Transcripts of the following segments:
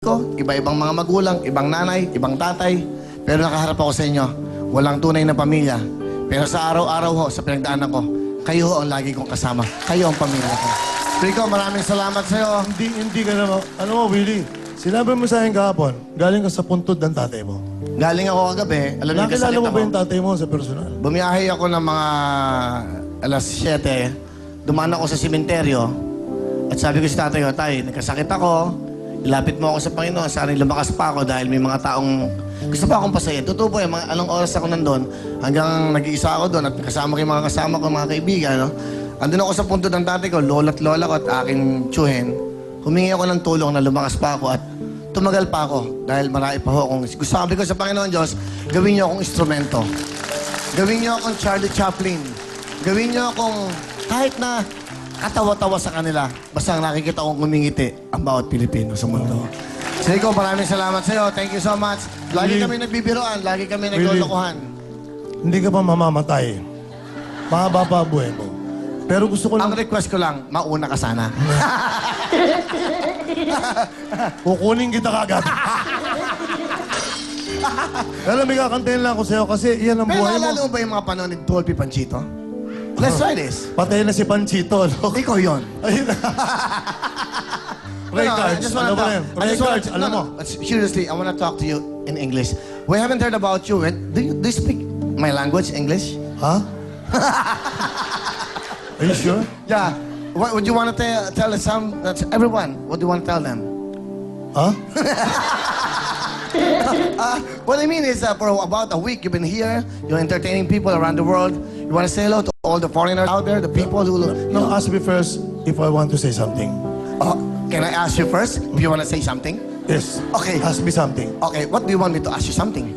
ko, iba-ibang mga magulang, ibang nanay, ibang tatay. Pero nakaharap ako sa inyo, walang tunay na pamilya. Pero sa araw-araw ho, sa pinagdaanan ko, kayo ho ang lagi kong kasama. Kayo ang pamilya ko. Rico, maraming salamat sa'yo. Hindi ka naman. Ano mo, Willie? Sinabi mo sa akin kahapon, galing ka sa puntod ng tatay mo. Galing ako kagabi. Alam niyo, Nakilala kasakit mo ako. ba yung tatay mo sa personal? Bumiyahe ako ng mga alas 7. Dumaan ako sa simenteryo. At sabi ko si tatay ko, tay, nagkasakit ako. Ilapit mo ako sa Panginoon. Sana lumakas pa ako dahil may mga taong gusto pa akong pasayin. Totoo po yung mga anong oras ako nandun. Hanggang nag-iisa ako doon at kasama ko yung mga kasama ko, mga kaibigan. No? Andun ako sa punto ng tatay ko, lola't lola ko at aking tsuhin. Humingi ako ng tulong na lumakas pa ako at tumagal pa ako dahil marami pa ho akong... Sabi ko sa Panginoon Diyos, gawin niyo akong instrumento. Gawin niyo akong Charlie Chaplin. Gawin niyo akong kahit na katawa-tawa sa kanila. Basta nakikita kong kumingiti ang bawat Pilipino sa mundo. So ikaw, maraming salamat sa iyo. Thank you so much. Lagi kami nagbibiroan, lagi kami naglolokohan. Hindi ka pa mamamatay. Mahaba pa buhay mo. Pero gusto ko Ang lang, request ko lang, mauna ka sana. kukunin kita kagad. Pero may kakantayin lang ako sa'yo kasi iyan ang Pero buhay naalala mo. mo ba yung mga panahon ni Dolphy Panchito? Let's try this. Patay na si Panchito, no? Ikaw yun. Ayun na. Ray No, I Cards, just wanna ano ba talk- yan? I Ray just wanna- Cards, alam mo. Seriously, I want to talk to you in English. We haven't heard about you. Do you speak my language, English? Ha? Are you sure? Yeah. What would you want to tell everyone? What do you want to tell them? Ha? What I mean is for about a week you've been here, you're entertaining people around the world. You want to say hello to all the foreigners out there, the people who... No, ask me first if I want to say something. Can I ask you first if you want to say something? Yes. Okay. Ask me something. Okay, what do you want me to ask you something?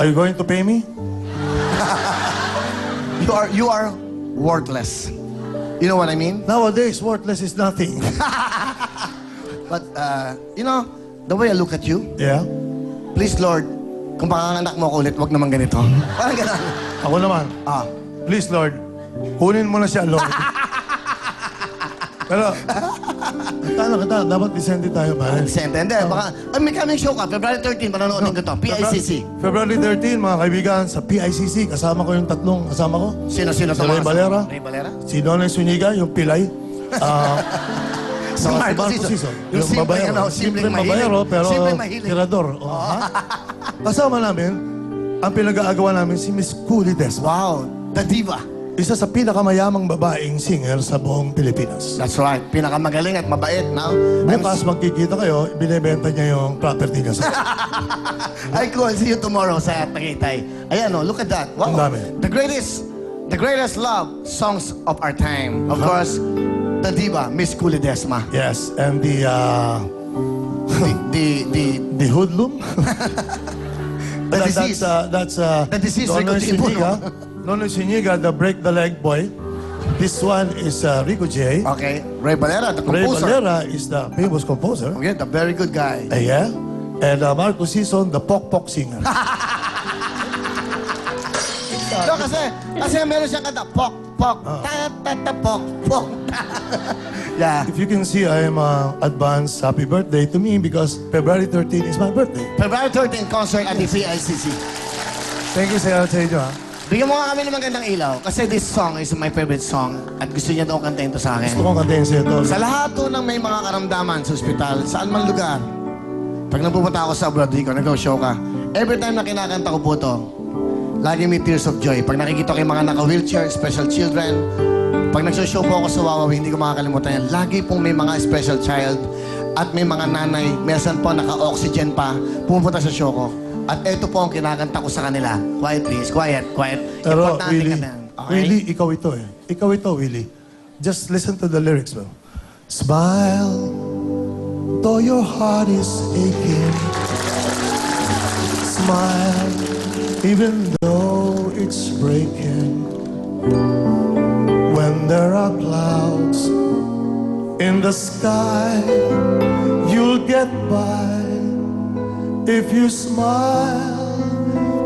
Are you going to pay me? You are worthless. You know what I mean? Nowadays, worthless is nothing. But, you know, the way I look at you, Yeah? please, Lord, kung panganganak mo ako ulit, wag naman ganito. Parang gano'n. Ako naman. Please, Lord, kunin mo na siya, Lord. Pero, kanta, dapat decente tayo, pare. Sente, hindi. Baka, may coming show ka, February 13, manonood ko to, PICC. February 13, mga kaibigan, sa PICC, kasama ko yung tatlong kasama ko. Sino Si to? Ray Valera. Ray Valera? Si Donay Zuniga, yung pilay. Si Marco Sison. Yung simpleng, babayero. simpleng Babayero, pero Simpleng mahilig. tirador. Kasama namin, ang pinag-aagawa namin si Miss Coolie Desma. Wow, the diva. Isa sa pinakamayamang babaeng singer sa buong Pilipinas. That's right. Pinakamagaling at mabait. Now, Bukas magkikita kayo, binibenta niya yung property niya sa... I cool. See you tomorrow sa Tagaytay. Ayan, oh, look at that. Wow. Ang dami. The greatest love songs of our time. Of course, the diva, Miss Coolie Desma. Yes, and the hoodlum. The disease. That's The disease, Nonoy Rico Tibuno. Zuniga. Nonoy Zuniga, the break the leg boy. This one is Rico J. Okay, Ray Valera, the Ray composer. Valera is the famous composer. Okay, the very good guy. Yeah. And Marco Sison, the pok-pok singer. No, kasi meron siyang kanta, pok, pok, ta, pok, pok. Yeah. If you can see, I am advance happy birthday to me because February 13 is my birthday. February 13 concert at the PICC. Thank you sa inyo, ha. Bigyan mo nga kami ng magandang ilaw kasi this song is my favorite song at gusto niya daw kantahin to sa Gusto akin. kong kantayin sa'yo to. Sa lahat to ng may mga karamdaman sa ospital, saan man lugar. Pag napupunta ako sa abroad, Rico, nag-show ka. Every time na kinakanta ko po to, lagi may tears of joy. Pag nakikita ko yung mga naka-wheelchair, special children, pag nag-show po ako sa Wawawi, hindi ko makakalimutan yan. Lagi pong may mga special child at may mga nanay, minsan po naka-oxygen pa, pumunta sa show ko. At ito po ang kinakanta ko sa kanila. Quiet please, quiet, quiet. Pero, Importante Willie, ka na. Okay? Willie, ikaw ito eh. Ikaw ito, Willie. Just listen to the lyrics, bro. Smile, though your heart is aching. Smile, even though it's breaking. When there are clouds in the sky, you'll get by. If you smile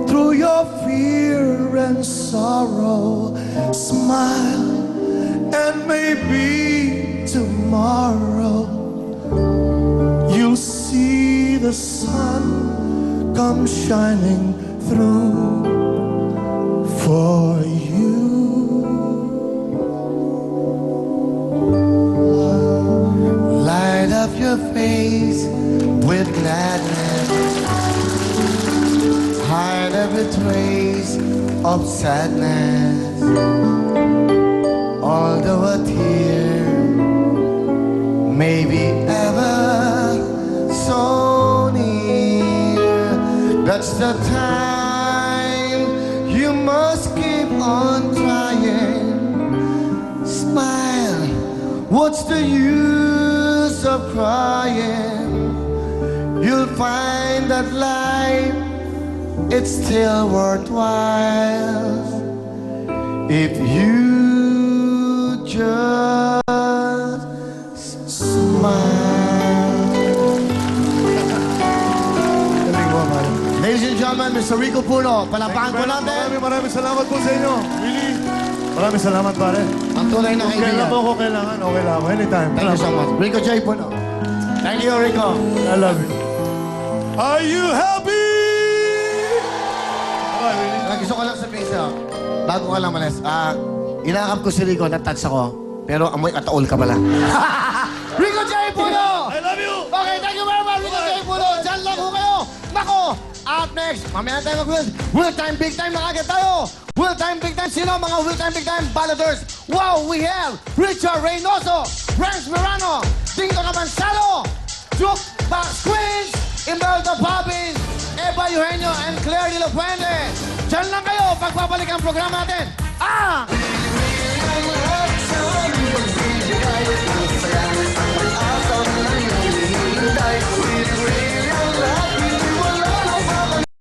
through your fear and sorrow, smile and maybe tomorrow you'll see the sun come shining through for you. Light up your face with gladness. Hide every trace of sadness. Although a tear may be ever so near, that's the time you must keep on trying. Smile, what's the use of crying? You'll find that life, it's still worthwhile if you just smile. Ladies and gentlemen, Mr. Rico Puno, palapakan po natin Maraming salamat po sa inyo. Really? Maraming salamat, pare. ang tunay na Kailan kaibigan. mo ako kailangan, okay lang ako. Anytime. Thank you so much. Rico J. Puno. Thank you, Rico. I love you. Are you happy? Okay, Willie. Gusto ko lang sabihin sa'yo, bago ka lang malis, inakap ko si Rico, na-touch ako, pero amoy ataol ka pala. Rico J. Puno! I love you! Okay, thank you very much, Rico J. Puno. Diyan lang ko kayo. Nako, up next, mamaya tayo mag-will. Will time, big time na kagad tayo. Will time, big time. Sino mga will time, big time balladors? Wow, we have Richard Reynoso, Renz Mirano, Dingo Cabansalo, Duke Box Queens, Imelda Popins, Eva Eugenio, and Claire De La Fuente. Diyan lang kayo pagbabalik ang programa natin. Ah!